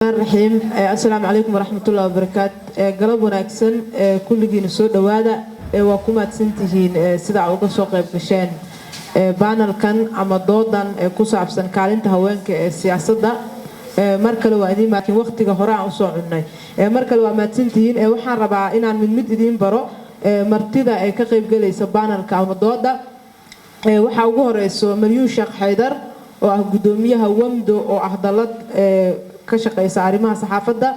الرحيم السلام عليكم ورحمة الله وبركاته قلب وناكسن كل سو دوادا وكما تسنتهين سدع uga soo qayb gasheen panelkan ama doodan ku saabsan kaalinta haweenka ee siyaasadda markale waa idin maakin waqtiga hore aan soo cunay markale waa maadsantihiin waxaan rabaa inaan mid idin baro martida ay ka qayb galaysa panelka ama dooda waxa ugu horeyso Maryuun Sheekh Xaydar oo ah gudoomiyaha Wamdo oo ah dalad ka shaqeysa arrimaha saxaafadda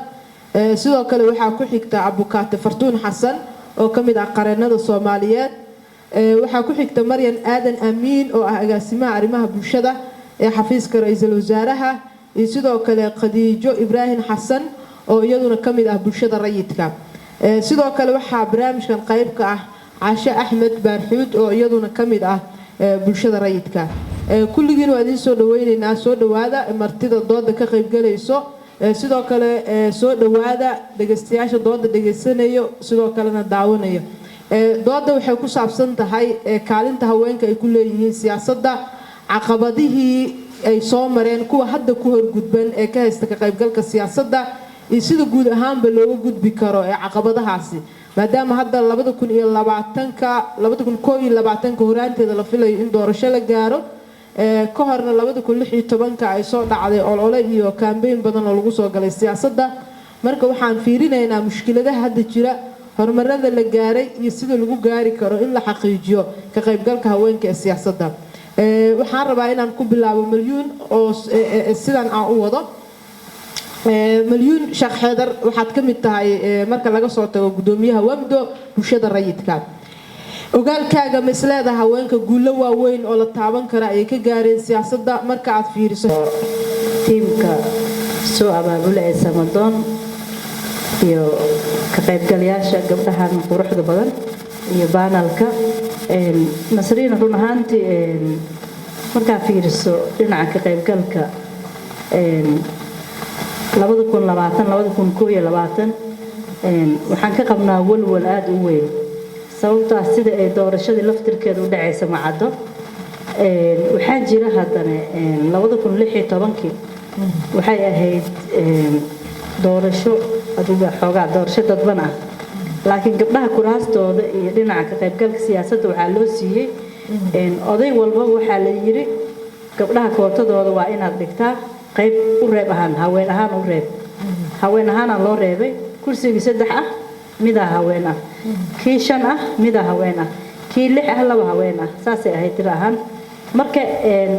sidoo kale waxa ku xigta Abukaate Fartuun Xasan oo kamid ah qareenada Soomaaliyeed waxa ku xigta Maryan Aadan Amiin oo ah agaasimaha arrimaha bulshada ee xafiiska ra'iisul wasaaraha iyo sidoo kale Khadiijo Ibrahim Xasan oo iyaduna kamid ah bulshada rayidka sidoo kale waxa barnaamijkan qayb ka ah Caasha Axmed Baarxuud oo iyaduna kamid ah bulshada rayidka kulligiin waa idin soo dhaweynaynaa soo dhawaada martida dooda ka qayb galayso sidoo kale soo dhawaada dhageystayaasha dooda dhageysanayo sidoo kalena daawanayo dooda waxay ku saabsan tahay kaalinta haweenka ay ku leeyihiin siyaasadda caqabadihii ay soo mareen kuwa hadda ku horgudban ee ka haysta ka qaybgalka siyaasadda iyo sida guud ahaanba looga gudbi karo caqabadahaasi maadaama hadda 2021 horaanteeda la filayo in doorasho la gaaro ka horna 2016 ay soo dhacday olole iyo campaign badan oo lagu soo galay siyaasadda marka waxaan fiirinaynaa mushkiladaha hadda jira horumarada la gaaray iyo sida lagu gaari karo in la xaqiijiyo ka qaybgalka haweenka ee siyaasadda waxaan rabaa inaan ku bilaabo Maryuun oo sidan aan u wado Maryuun Sheekh Xaydar waxaad ka mid tahay marka laga soo tago gudoomiyaha Wamdo bulshada rayidka ogaalkaaga misleeda haweenka guulo waaweyn oo la taaban kara ay ka gaareen siyaasadda marka aad fiiriso tiimka soo abaabulay Samadoon iyo ka qaybgalayaasha gabdhahan quruxda badan iyo panelka Nasriin run ahaantii marka fiiriso dhinaca ka qaybgalka 2020 waxaan ka qabnaa walwal aad u weyn sababtoo ah sida ay doorashadii laftirkeedu u dhacaysa macado waxaa jira haddana 2016 waxay ahayd doorasho aduga xoogaa doorasho dadban ah laakiin gabdhaha kuraastooda iyo dhinaca ka qaybgalka siyaasadda waxaa loo siiyey oday walba waxaa la yiri gabdhaha kootadooda waa inaad dhigtaa qayb u reeb ahaan haween ahaan u reeb haween ahaan loo reebay kursiga 3 ah mid ah haween ah kii 5 ah mid ah haween ah kii 6 ah laba haween ah saasay ahayd tiro ahaan marka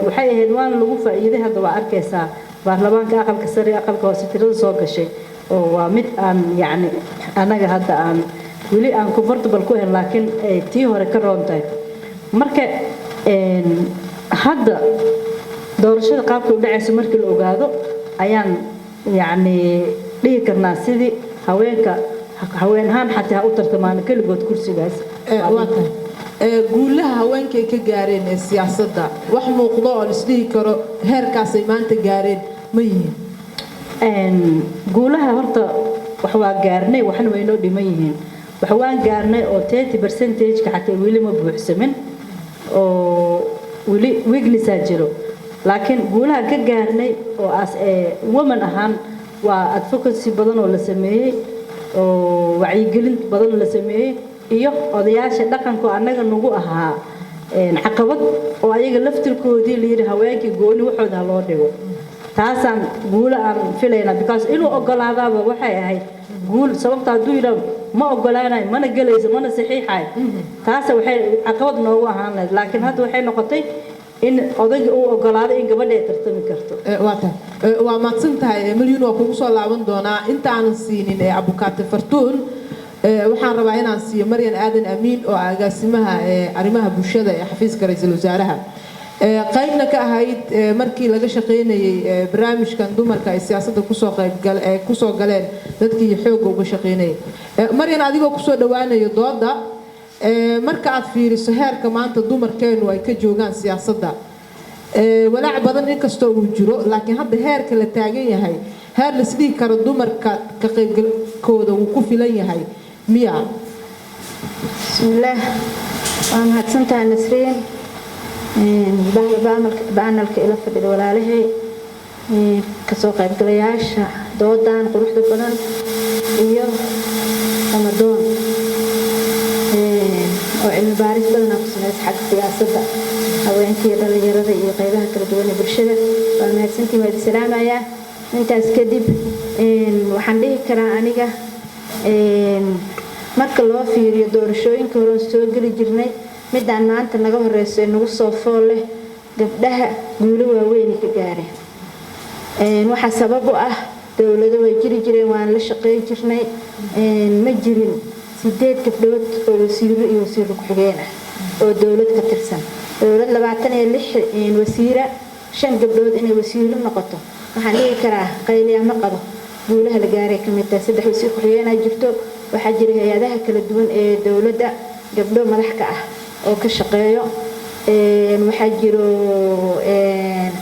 waxay ahayd waan lagu faa'iiday hadda waa arkaysaa baarlamaanka aqalka sare aqalka hoose tirada soo gashay oo waa mid aan yaani anaga hadda aan wali aan comfortable ku ahay laakiin tii hore ka roontay marka hadda doorashada qaabka u dhacaysa markii la ogaado ayaan yaani dhigi karnaa sidii haweenka haween ahaan xataa u tartamaan kaligood kursigaas guulaha haweenka ay ka gaareen ee siyaasadda wax muuqdo oo isdhihi karo heerkaas ay maanta gaareen ma yihiin guulaha horta wax waa gaarnay waxna way noo dhiman yihiin wax waan gaarnay oo 30% ka xataa weli ma buuxsamin oo weli weakness jiro laakiin guulaha ka gaarnay oo as woman ahaan waa advocacy badan oo la sameeyay oo wacyigelin badan la sameeyay iyo odayaasha dhaqanka anaga nagu ahaa caqabad oo ayaga laftirkoodii leeyahay haweenkii gooni waxooda loo dhigo taasaan guula aan filayna because inuu ogolaadaaba waxay ahayd guul sababta haduu yiraahdo ma ogolaanay mana galayso mana saxiixay taas waxay caqabad noogu ahaan lahayd laakiin hadda waxay noqotay in odayga uu ogolaado in gabadha ay tartami karto waa maadsan tahay Maryuun waa kugu soo laaban doonaa inta aan siinin Abukaate Fartuun waxaan rabaa inaan siiyo Maryan Aadan Amiin oo agaasimaha arrimaha bulshada ee xafiiska ra'iisul wasaaraha qaybna ka ahayd markii laga shaqeynayay barnaamijkan dumarka ay siyaasadda ku soo galeen dadkii xoog uga shaqeynayay Maryan adigoo ku soo dhawaanayo dooda marka aad fiiriso heerka maanta dumarkeenu ay ka joogaan siyaasadda walaac badan in kastoo uu jiro laakiin hadda heerka la taagan yahay heer la isdhihi karo dumarka ka qaybgalkooda uu ku filan yahay miya bismillaah waan mahadsantahay Nasriin baanalka ila fadhiyo walaalahay ka soo qaybgalayaasha doodan quruxda badan iyo Ramadan oo cilmi baaris badan ku sameeyay xagga siyaasadda haweenkii dhalinyarada iyo qaybaha kala duwan ee bulshada waa mahadsantiin waa salaamaya intaas kadib waxaan dhihi karaa aniga marka loo fiiriyo doorashooyinka hore soo gali jirnay midaan maanta naga horeysay nagu soo fool leh gabdhaha guulo waaweyn ka gaareen waxa sabab u ah dawladda way jiri jireen waan la shaqeey jirnay ma jirin 8 gabdhood oo wasiiro iyo wasiir ku-xigeen ah oo dawlad ka tirsan dawlad 26 wasiira 5 gabdhood inay wasiiro noqoto waxaan dhihi karaa qayliya ma qabo guulaha la gaaray kamid tahay 3 wasiir ku-xigeen ay jirto waxa jira hay'adaha kala duwan ee dawladda gabdho madax ka ah oo ka shaqeeyo waxa jiro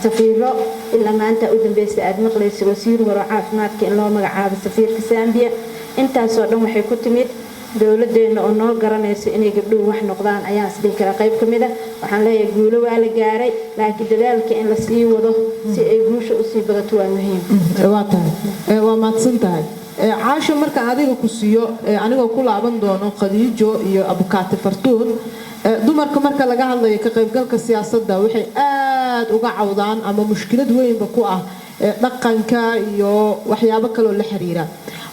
safiiro ilaa maanta u dambeysay aad maqlayso wasiir hore caafimaadka in loo magacaabo safiirka Zambia intaas oo dhan waxay ku timid dawladeena oo noo garanayso inay gabdhuhu wax noqdaan ayaan sidii kala qayb kamid ah waxaan leeyahay guulo waa la gaaray laakiin dadaalka in la sii wado si ay guusha u sii badato waa muhiim waa maadsantahay caasho marka adiga ku siiyo anigoo ku laaban doono Khadiijo iyo Abukaati Fartuun dumarka marka laga hadlayo ka qaybgalka siyaasadda waxay aad uga cawdaan ama mushkilad weynba ku ah dhaqanka iyo waxyaabo kale oo la xiriira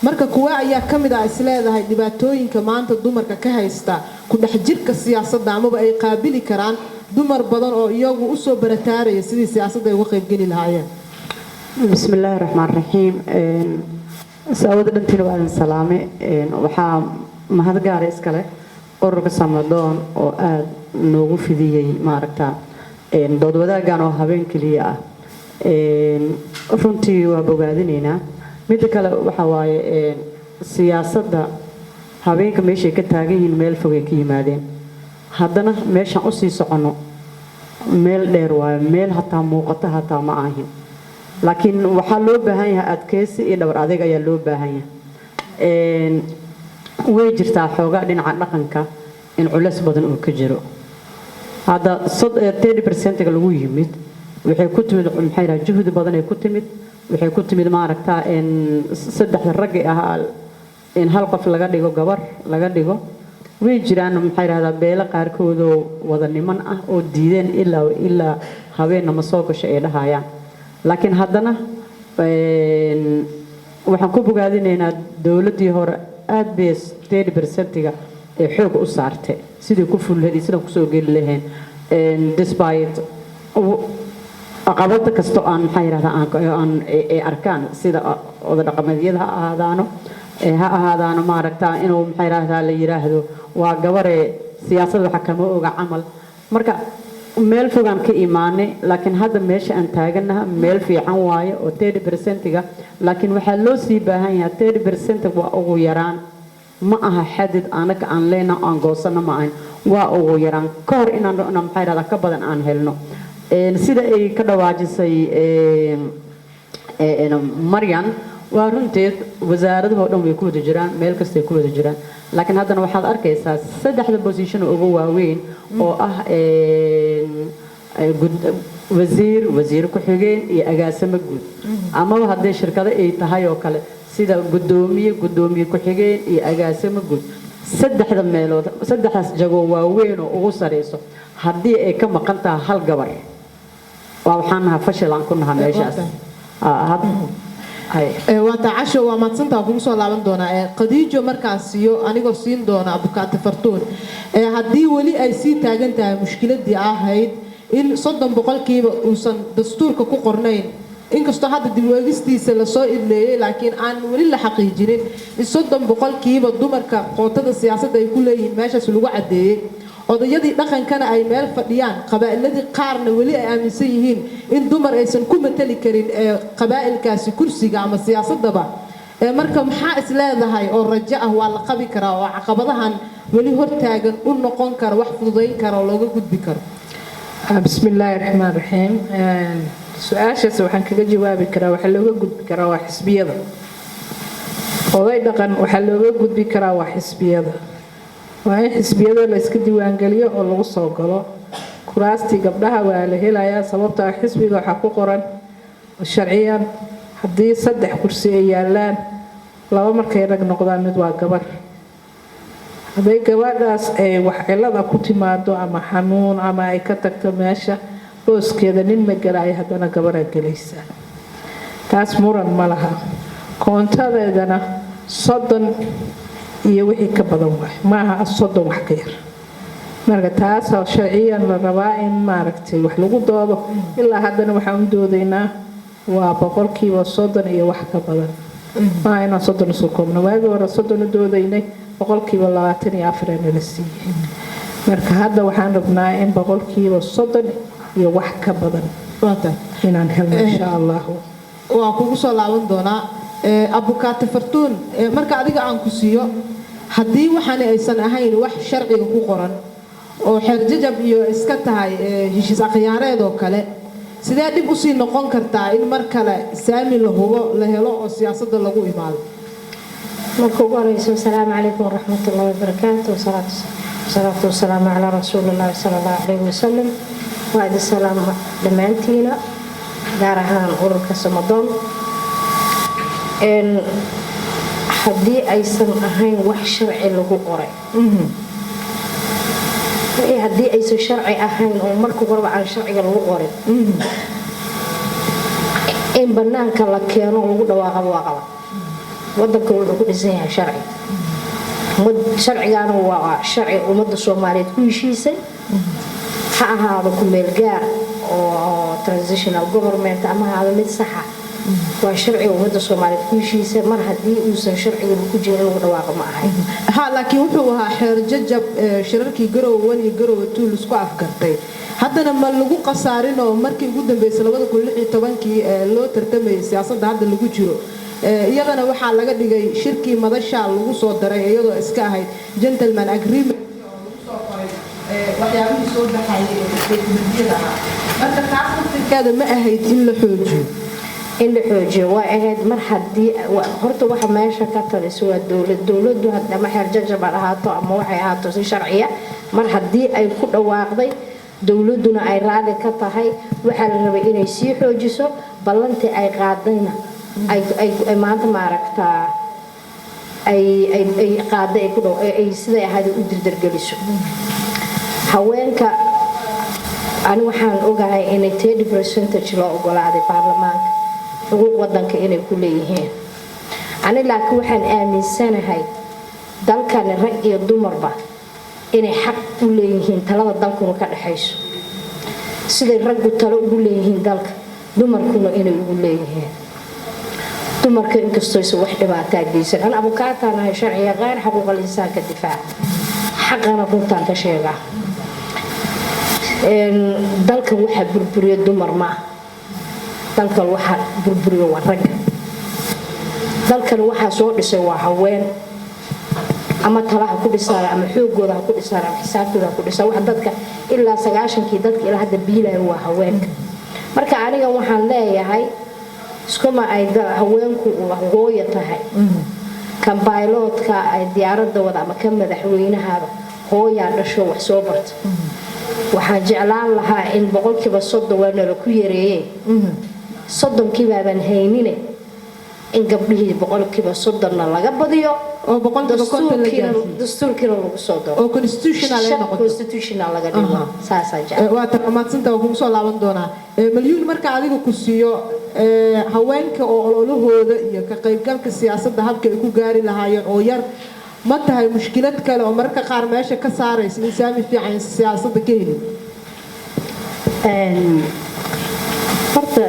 marka kuwa ayaa kamid ah isleedahay dhibaatooyinka maanta dumarka ka haysta ku dhex jirka siyaasadda ama ay qaabili karaan dumar badan oo iyagu u soo barataaraya sidii siyaasadda ay uga qaybgali lahaayeen bismillaahir rahmaanir rahiim saawada dhantiin waa salaame waxaa mahad gaar iskale ururka Samadoon oo aad noogu fidiyay maaragta dood wadaagan oo habeen kaliya ah runtii waa bogaadinaynaa mid kale waxa waaye siyaasadda habeenka meesha ka taagan yihiin meel fog ay ka yimaadeen haddana meeshan u sii socono meel dheer waaye meel hataa muuqata hataa ma ahin laakiin waxaa loo baahan yahay adkeysi iyo dhabar adeeg ayaa loo baahan yahay way jirtaa xoogaa dhinaca dhaqanka in culays badan oo ka jiro hadda 30% lagu yimid waxay ku timid maxay raad juhud badan ay ku timid waxay ku timid maaragtaa in saddex rag ah in hal qof laga dhigo gabar laga dhigo way jiraan maxay raada beela qaarkood oo wada niman ah oo diideen ilaa habeen ma soo gashay ay dhahayaan laakiin haddana waxaan ku bogaadinaynaa dawladii hore aad bay 30%ga ee xoog u saartay sidii ku fulheedii sida ku soo gali lahayn despite aqabada kasto aan maxay raadaan aan ay arkaan sida wada dhaqameedyada ha ahaadaano maaragtaa inuu maxay raadaan la yiraahdo waa gabare siyaasadda waxa kama oga camal marka meel fogaan ka iimaanay laakiin hadda meesha aan taaganahay meel fiican waaye oo 30%ga laakiin waxa loo sii baahan yahay 30% waa ugu yaraan ma aha xadid anaga aan leena aan goosana ma ahan waa ugu yaraan ka hor inaan maxay raadaan ka badan aan helno sida ay ka dhawaajisay Maryan waa runteed wasaaradaha oo dhan way ku wada jiraan meel kasta ay ku wada jiraan laakiin haddana waxaad arkaysaa saddexda position ugu waaweyn oo ah wasiir ku-xigeen iyo agaasimo guud ama haddii shirkado ay tahay oo kale sida gudoomiye ku-xigeen iyo agaasimo guud saddexda meelood saddexdaas jago waaweyn oo ugu sareyso haddii ay ka maqan tahay hal gabar waxaan nahay fashil aan ku nahay meeshaas waata casho waa maadsantaa kugu soo laaban doonaa Khadiijo markaas iyo anigoo siin doona Abukaati Fartuun haddii weli ay sii taagan tahay mushkiladii ahayd in 30% uusan dastuurka ku qornayn inkastoo hadda dib u eegistiisa la soo idleeyay laakiin aan weli la xaqiijinin in 30% dumarka qootada siyaasadda ay ku leeyihiin meeshaas lagu cadeeyay odayadii dhaqankana ay meel fadhiyaan qabaa'iladii qaarna weli ay aaminsan yihiin in dumar aysan ku matali karin qabaa'ilkaasi kursiga ama siyaasadaba marka maxaa is leedahay oo rajo ah waa la qabi karaa oo caqabadahan weli hortaagan u noqon kara wax fududeyn kara oo looga gudbi karo bismillaahir rahmaanir rahiim su'aashaas waxaan kaga jawaabi karaa waxa looga gudbi karaa waa xisbiyada oday dhaqan waxa looga gudbi karaa waa xisbiyada waa in xisbiyada la iska diiwaan geliyo oo lagu soo galo kuraastii gabdhaha waa la helayaa sababtoo ah xisbiga waxa ku qoran sharciyan haddii 3 kursi ay yaalaan 2 markay rag noqdaan mid waa gabar hadday gabadhaas ay wax cilada ku timaado ama xanuun ama ay ka tagto meesha booskeeda nin ma galaayo haddana gabaraa gelaysaa taas muran ma laha koontadeedana 30 iyo wixii ka badan waay maaha 30 wax ka yar marka taas sharciyan la rabaa in maaragtay wax lagu doodo ilaa haddana waxaan u doodaynaa waa 30% iyo wax ka badan ma inaan 30 soo koobno waagi hore 30 u doodaynay 24% la siiyay marka hadda waxaan rabnaa in 30% iyo wax ka badan inaan helno insha Allah waan kugu soo laaban doonaa abukaate fartuun marka adiga aan ku siiyo haddii waxaan aysan ahayn wax sharciga ku qoran oo xeer jajab iyo iska tahay heshiis aqyaareed oo kale sidee dib u sii noqon kartaa in mar kale saami la hubo la helo oo siyaasadda lagu imaado marka ugu horeysa assalaamu calaykum waraxmatullaahi wabarakaatuh salaatu wasalaamu calaa rasuulillaahi sallallahu alayhi wasallam wa idin salaam dhammaantiina gaar ahaan ururka Samadoon haddii aysan ahayn wax sharci lagu qoray haddii aysan sharci ahayn oo marka horeba aan sharciga lagu qorin in banaanka la keeno lagu dhawaaqo waa qalad wadanka wuxuu ku dhisan yahay sharci sharcigana waa sharci ummadda Soomaaliyeed ku heshiisay ha ahaado ku meel gaar oo transitional government ama ahaado mid sax ah waa sharci ummadda Soomaaliyeed ku heshiisay mar haddii uusan sharciga ku jirin lagu dhawaaqo ma ahayn laakiin wuxuu ahaa xeer jajab shirarkii Garowe 1 iyo Garowe 2 isku afgartay haddana ma lagu qasaarin oo markii ugu dambeysay 2016 loo tartamay siyaasadda hadda lagu jiro iyadana waxaa laga dhigay shirkii madasha lagu soo daray iyadoo iska ahayd gentleman agreement waxyaabihii soo baxayay marka taaskeeda ma ahayd in la xoojiyo waa ahayd mar haddii horta waxa meesha ka taliso waa dowladdu haddama xeer jajab ahaato ama waxay ahaato si sharciya mar haddii ay ku dhawaaqday dowladduna ay raali ka tahay waxaa la rabay inay sii xoojiso ballantii ay qaadayna ay maanta maaragtaa ay qaaday ay ku dhaw ay siday ahayd u dirdirgeliso haweenka ani waxaan ogahay inay 30% loo ogolaaday baarlamaanka xuquuq wadanka inay ku leeyihiin ani laakiin waxaan aaminsanahay dalkan rag iyo dumarba inay xaq u leeyihiin talada dalkuna ka dhaxayso siday raggu talo ugu leeyihiin dalka dumarkuna inay ugu leeyihiin dumarka inkastoo ay wax dhibaato geysan ana abukaatana sharciga qaar xuquuqul insaanka difaac xaqana runtaan ka sheegaa dalka waxa burburiyo dumar ma dalka waxa burburiyo waa rag dalkan waxa soo dhisay waa haween ama talaha ku dhisay ama xoogooda ku dhisay ama xisaabtooda ku dhisay wax dadka ilaa 90kii dadka ilaa hadda biilay waa haween marka aniga waxaan leeyahay iskuma ay haweenku hooyo tahay kan pilotka ay diyaaradda wada ama kan madaxweynaha hooyaa dhasho wax soo barta waxaan jeclaan lahaa in 30% waana la ku yareeyay 30kii baaban haynine in gabdhihii 30% laga badiyo oo 100% dastuurkii lagu soo daro oo constitutional laga dhigo saasa jecel waa taqamaadsantaa oo kugu soo laaban doonaa milyuun marka adiga ku siiyo haweenka oo ololahooda iyo ka qaybgalka siyaasadda habka ay ku gaari lahaayeen oo yar ma tahay mushkilad kale oo marka qaar meesha ka saaraysa in saami fiican siyaasadda ka helin horta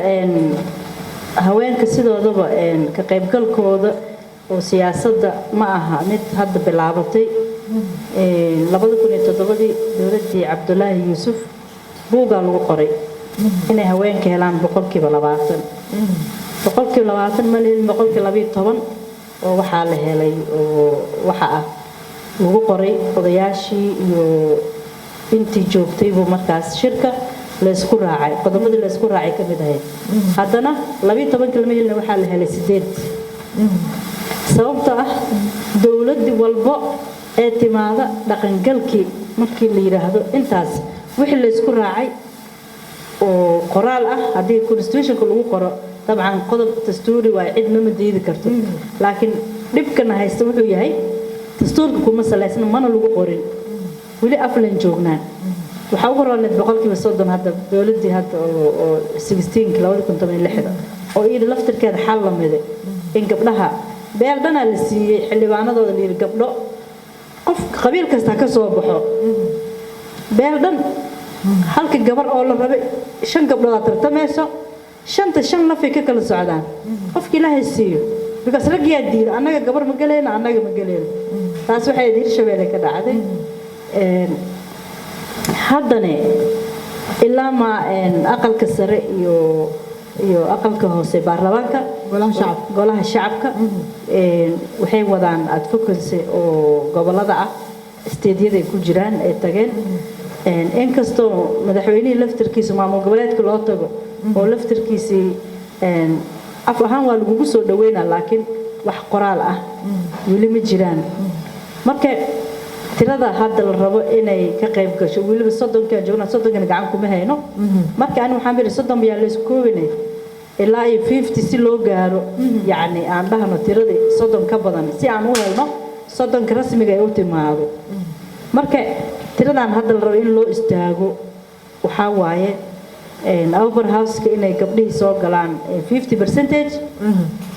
haweenka sidoodaba ka qaybgalkooda oo siyaasadda ma aha mid hadda bilaabatay 2007 dowladii Cabdullaahi Yuusuf buugaa lagu qoray inay haweenka helaan 20% malin 12 oo waxaa la helay oo waxa ah lagu qoray odayaashii iyo intii joogtay buu markaas shirka la isku raacay qodobadii la isku raacay ka mid ahayd haddana 12 kalmeelna waxaa la helay 8 sababta ah dawladdi walbo ee timaada dhaqangalkii markii la yiraahdo intaas wixii la isku raacay oo qoraal ah hadii constitutionka lagu qoro dabcan qodob dastuuri waa cidna ma diidi karto laakiin dhibkana haysta wuxuu yahay dastuurka kuma salaysna mana lagu qorin weli aflan joognaan waxaa ugu roolneed boqolkiiba 30 hadda dowladii hadda oo 16 2016 oo iyada laftirkeeda xal la miday in gabdhaha beeldana la siiyay xildhibaanadooda la yiri gabdho qof qabiil kasta ka soo baxo beeldan halka gabar oo la rabay 5 gabdhood aad tartamayso shanta shan nafay ka kala socdaan qofka ilaahay siiyo because ragiyaa diira annaga gabar ma galeena annaga ma galeena taas waxay diir shabeelle ka dhacday haddana ilaa ma aqalka sare iyo aqalka hoose baarlamaanka golaha shacabka waxay wadaan advocacy oo gobolada ah steedyada ku jiraan ay tageen inkastoo madaxweynihii laftirkiisa maamul goboleedka loo tago oo laftirkiisii af ahaan waa lagu soo dhaweynaa laakiin wax qoraal ah weli ma jiraan marka tirada hadda la rabo inay ka qayb gasho weliba 30 joogna 30 gacan kuma hayno marka aan waxaan bari 30 yaa la isku koobinay ilaa 50 si loo gaaro yani aan dhahno tirada 30 ka badan si aan u helno 30 rasmiga ay u timaado marka tiradan hadda la rabo in loo istaago waxa waaye upper house inay gabdhihi soo galaan 50%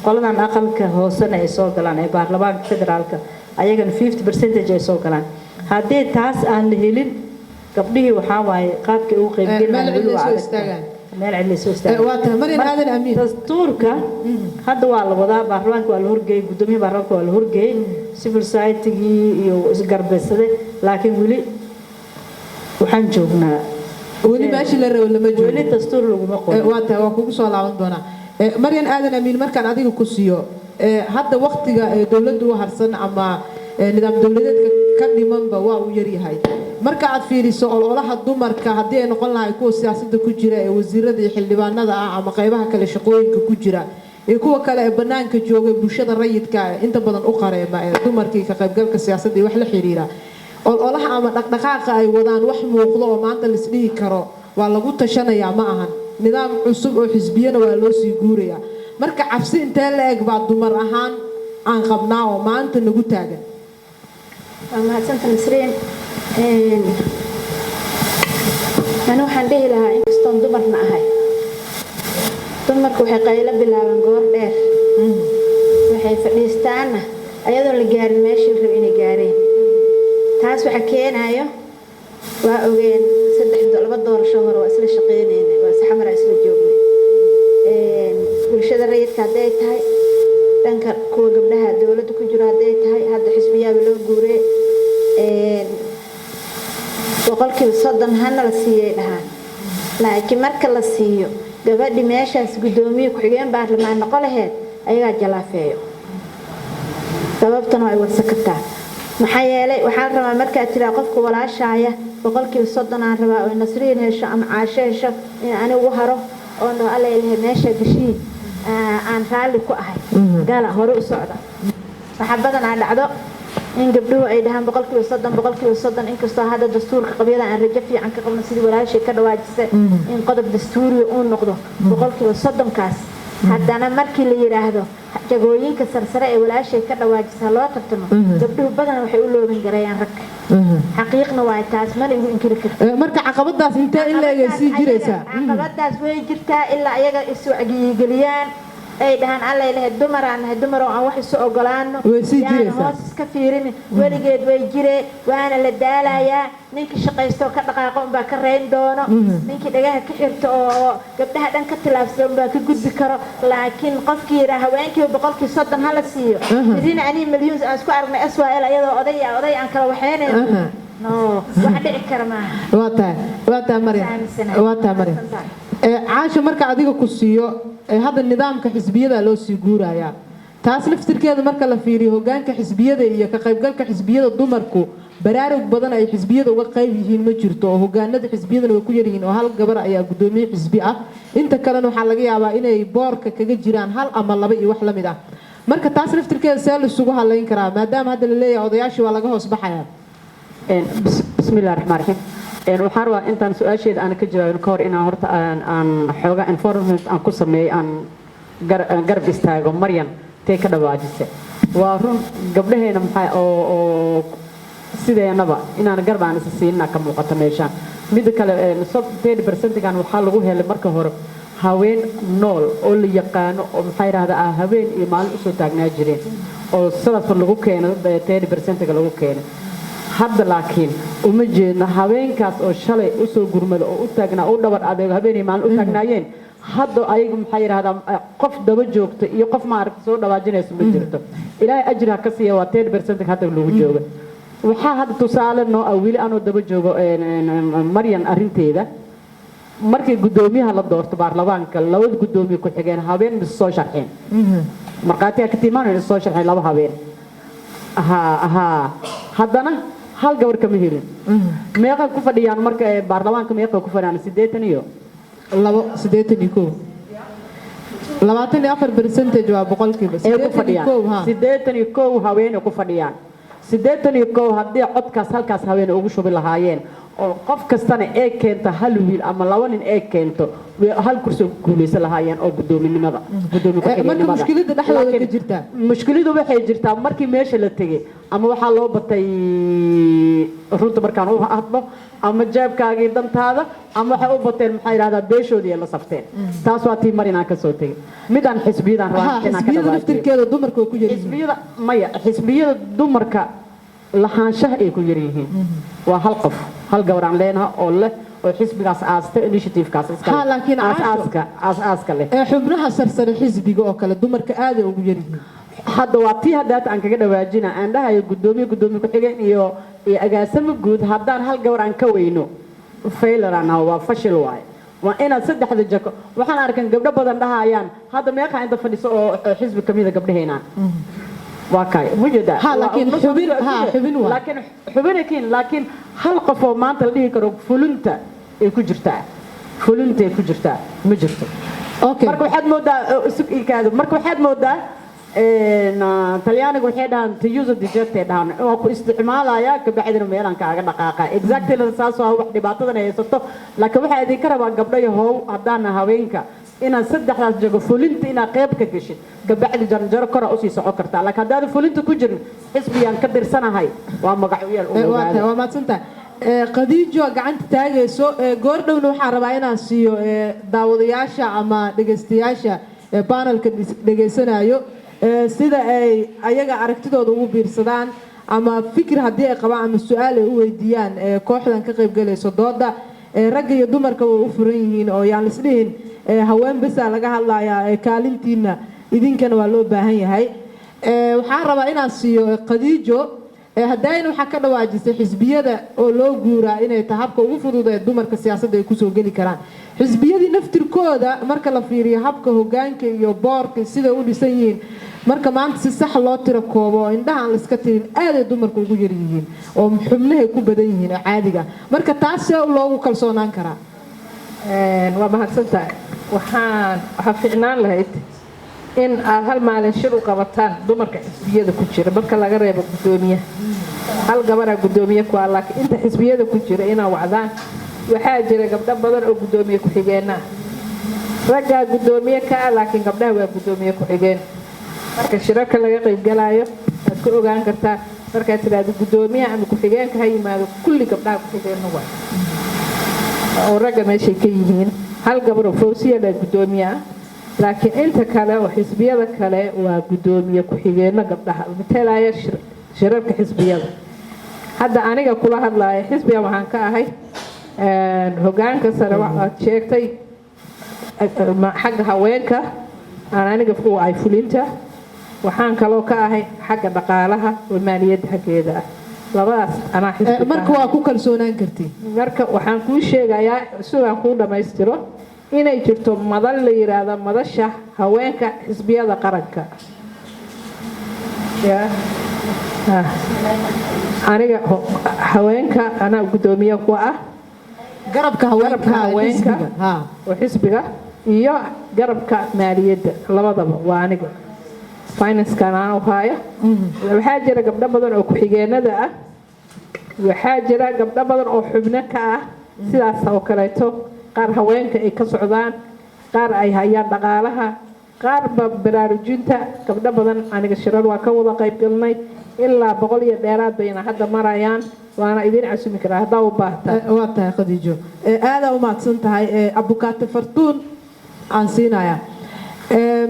qoladan aqalka hoosena ay soo galaan ee baarlamaanka federaalka ayagana 50% ay soo galaan haddii taas aan la helin gabdhihii waxa waaye qaabkay u qaybgelayaan meel cid soo istaagaan waa tahay marin aadan amiin dastuurka hadda waa la wadaa baarlamaanka waa la horgeeyay gudoomiyaha baarlamaanka waa la horgeeyay civil society iyo isgarbeysade laakiin weli waxaan joognaa weli meeshii la rabo lama joogo weli dastuur laguma qorin waa tahay waa kugu soo laaban doonaa maryan aadan amiin markaan adiga ku siiyo hadda waqtiga dawladdu u harsan ama nidaam dawladeedka ka dhimanba waa uu yar yahay marka aad fiiriso ololaha dumarka haddii ay noqon lahayd kuwa siyaasadda ku jira ee wasiirada iyo xildhibaanada ah ama qaybaha kale shaqooyinka ku jira iyo kuwa kale ee banaanka jooga bulshada rayidka inta badan u qareema ee dumarkii ka qaybgalka siyaasadda iyo wax la xiriira ololaha ama dhaqdhaqaaqa ay wadaan wax muuqdo oo maanta la isdhihi karo waa lagu tashanayaa ma ahan nidaam cusub oo xisbiyana waa loo sii guurayaa marka cabsi intee la eg baa dumar ahaan aan qabnaa oo maanta nagu taagan waa mahadsanta nasriin أنا waxaan dhihi lahaa inkastoo dumarna ahay dumarku waxay qaylo bilaabaan goor dheer waxay fadhiistaana ayadoo la gaarin meeshii rab inay gaareen taas waxa keenayo waa ogeen laba doorasho hore waa isla shaqeynayna waa saxamar isla joognay bulshada rayidka haday tahay dhanka kuwa gabdhaha dawladda ku jira haday tahay hadda xisbiyaha loo guuray boqolkiiba 30 hana la siiyay dhahaan laakiin marka la siiyo gabadhi meeshaas gudoomiye ku xigeen baarlamaan noqon lahayd ayaga jalaafeeyo sababtana ay warsakataa maxaa yeelay waxaan rabaa marka tiraa qofka walaashaaya boqolkiiba 30 aan rabaa oo nasriin hesho ama caasho hesho in aan ugu haro oo noo aleeyahay meesha gashiin aan raali ku ahay gaala hore u socda waxa badan aan dhacdo in gabdhuhu ay dhahaan boqolkiiba 30 inkastoo hadda dastuurka qabyada aan rajo fiican ka qabno sidii walaashay ka dhawaajisay in qodob dastuuri uu noqdo boqolkiiba 30 kaas haddana markii la yiraahdo jagooyinka sarsare ee walaashay ka dhawaajisa loo tartamo gabdhuhu badan waxay u looban garayaan rag xaqiiqna waa taas ma lagu inkiri karto marka caqabadaas intee in la eegaysi jiraysaa caqabadaas way jirtaa ilaa ayaga isu agiigeliyaan ay dhahan alla ilaahay dumar oo aan wax isu ogolaano yaan hoos iska fiirin weligeed way jiree waana la daalayaa ninkii shaqaysto ka dhaqaaqo baa ka reyn doono ninkii dhagaha ka xirto oo gabdhaha dhan ka tilaabsan baa ka gudbi karo laakiin qofkii yiraahdo haweenkii boqolkiiba 30 hala siiyo idina ani milyan aan isku aragnay SYL ayadoo oday aan kala waxeenay no wax dhici kara ma waa taa Maryam caasho marka adiga ku siiyo hadda nidaamka xisbiyada loo sii guurayaa taas laftirkeeda marka la fiiriyo hogaanka xisbiyada iyo ka qaybgalka xisbiyada dumarku baraarug badan ay xisbiyada uga qayb yihiin ma jirto oo hogaanada xisbiyadana way ku yar yihiin oo hal gabar ayaa gudoomiye xisbi ah inta kalena waxaa laga yaabaa inay boorka kaga jiraan hal ama laba iyo wax la mid ah marka taas laftirkeeda see la isugu halayn karaa maadaama hadda la leeyahay odayaashii waa laga hoos baxayaa bismillahi rahmaani rahiim waxaan rabaa intaan su-aasheeda aan ka jawaabin ka hor inaan horta aan xoogaa information aan ku sameeyo aan garab istaago maryan tay ka dhawaajisay waa run gabdhaheena maxay oo sideenaba inaan garab aan is siinna ka muuqato meeshaan mid kale 30%gan waxaa lagu helay marka hore haween nool oo la yaqaano oo maxay raahdaa haween iyo maalin usoo taagnaa jireen oo sadafar lagu keeno 30%ga lagu keenay hadda laakiin uma jeedna haweenkaas oo shalay usoo gurmada oo u taagnaa u dhabar adeego habeenay maalin u taagnaayeen hadda ayagu maxay yiraahdaan qof daba joogto iyo qof ma aragtay soo dhawaajinayso ma jirto ilaahay ajra ka siiyo waa 30% hadda lagu joogo waxaa hadda tusaale noo awili anoo daba joogo maryan arinteeda markii gudoomiyaha la doorto baarlamaanka labada gudoomiye ku xigeen habeen bis soo sharxeen marqaatiga ka timaanay soo sharxeen laba habeen haddana hal gabar kama helin meeqa ku fadhiyaan marka baarlamaanka meeqa ku fadhiyaan 80 iyo 24% waa boqolkiiba 81 haween ku fadhiyaan 81 haddii codkaas halkaas haween ugu shubi lahaayeen oo qof kastana ay keento hal wiil ama laba nin ay keento hal kursi ku guuleysan lahaayeen oo gudoominimada marka mushkilada dhexdooda ka jirta mushkiladu waxay jirtaa markii meesha la tagay ama waxa loo batay runta markaan u hadlo ama jaabkaagii dantaada ama waxay u bateen maxay yiraahdaan beeshoodii la safteen taas waa tii marina ka soo tagay midaan xisbiyadan raacina ka xisbiyada naftirkeeda dumarka ku yiri xisbiyada maya xisbiyada dumarka lahaanshaha ay ku yiri yihiin waa hal qof hal gabar aan leenahay oo leh oo xisbigaas aastay initiative-kaas iska laakiin aaska leh xubnaha sarsare xisbiga oo kale dumarka aad ay ugu yaryihiin hadda waa tii hadda aan kaga dhawaajina aan dhahayo gudoomiye ku xigeen iyo agaasimo guud haddaan hal gabar aan ka weyno failure ana waa fashil waay waa inaad saddexda jako waxaan arkan gabdho badan dhahayaan hadda meeqa inta fadhiso oo xisbi kamida gabdhaheena واقعي وجدا لكن حبين لكن هل قفوا ما أنت اللي كرو فلنتا كجرتا مجرتا أوكي مركو حد مودا سك كذا مركو حد مودا طلياني يقول حدا تيوز الديجيت دهان أو استعمالها يا كبعدين ميلان كأجر دقائق exactly الأساس هو واحد بعطينا يسطو لكن واحد يكره قبله هو أدانا هوينكا إن صدق هذا جو فلنت إن قيب كفيش قبعد جرجر كرة أسي سعكرت لكن هذا فلنت كجر حسبي أن كدر سنة هاي وما قعوية وما تنتا قديجو قعنت تاجي سو جوردو نوح ربعنا سيو داودياشا أما دقستياشا بانل كدقسنا يو سيدا أيجا عرفتوا ذو بيرسدان أما فكر هدي قبعة من السؤال هو ديان كوحدة كقيب جلسة ضد رجع يدمر كوفرين أو يعني سنين هوان بس على جه الله يا كالنتينا إذن كانوا والله بهاي هاي وحارب أنا سيو قديجو هداين وحكنا واجس حزبية ده أو لو جورا إنه تهابك وفرض ده دمر كسياسة ده يكسو جلي كران حزبية دي نفتر كودا مركلا فيري هابك هوجانك يبارك سيدا ولي سيين marka maanta si sax loo tiro koobo indhaha aan la iska tirin aad ay dumarku ugu yar yihiin oo xubnaha ku badan yihiin caadiga marka taas loogu kalsoonaan karaa waa mahadsantahay waxaan fiicnaan lahayd in aad hal maalin shir u qabataan dumarka xisbiyada ku jira marka laga reebo gudoomiyaha hal gabar gudoomiye ku laakiin inta xisbiyada ku jira inaa wacdaan waxaa jira gabdho badan oo gudoomiye ku xigeenna ragga gudoomiye ka laakiin gabdhaha waa gudoomiye ku xigeen marka shirarka laga qayb galaayo aad ku ogaan kartaa marka tiraado gudoomiyaha ama ku xigeenka ha yimaado kulli gabdhaha ku xigeenna waa oo ragga meeshay ka yihiin hal gabar oo fawsiyada gudoomiyaha laakiin inta kale oo xisbiyada kale waa gudoomiye ku xigeenna gabdhaha metelaya shirarka xisbiyada hadda aniga kula hadlaaya xisbiga waxaan ka ahay hogaanka sare waxaad sheegtay xagga haweenka aan aniga ay fulinta waxaan kaloo ka ahay xagga dhaqaalaha oo maaliyadda xaggeeda ah labadaas anaa xisbi marka waa ku kalsoonaan kartid marka waxaan kuu sheegayaa sidaan kuu dhammaystiro inay jirto madal la yiraahdo madasha haweenka xisbiyada qaranka aniga haweenka anaa gudoomiye ku ah garabka haweenka oo xisbiga iyo garabka maaliyadda labadaba waa aniga finance-kan aan u haayo waxaa jira gabdho badan oo ku-xigeenada ah waxaa jira gabdho badan oo xubno ka ah sidaas oo kaleeto qaar haweenka ay ka socdaan qaar ay hayaan dhaqaalaha qaarba baraarujinta gabdho badan aniga shirar waa ka wada qayb galnay ilaa 100 iyo dheeraad bayna hadda marayaan waana idin casumi karaa haddaa u baahtaa waa tahay Khadiijo aad u mahadsan tahay abukaate fartuun aan siinaya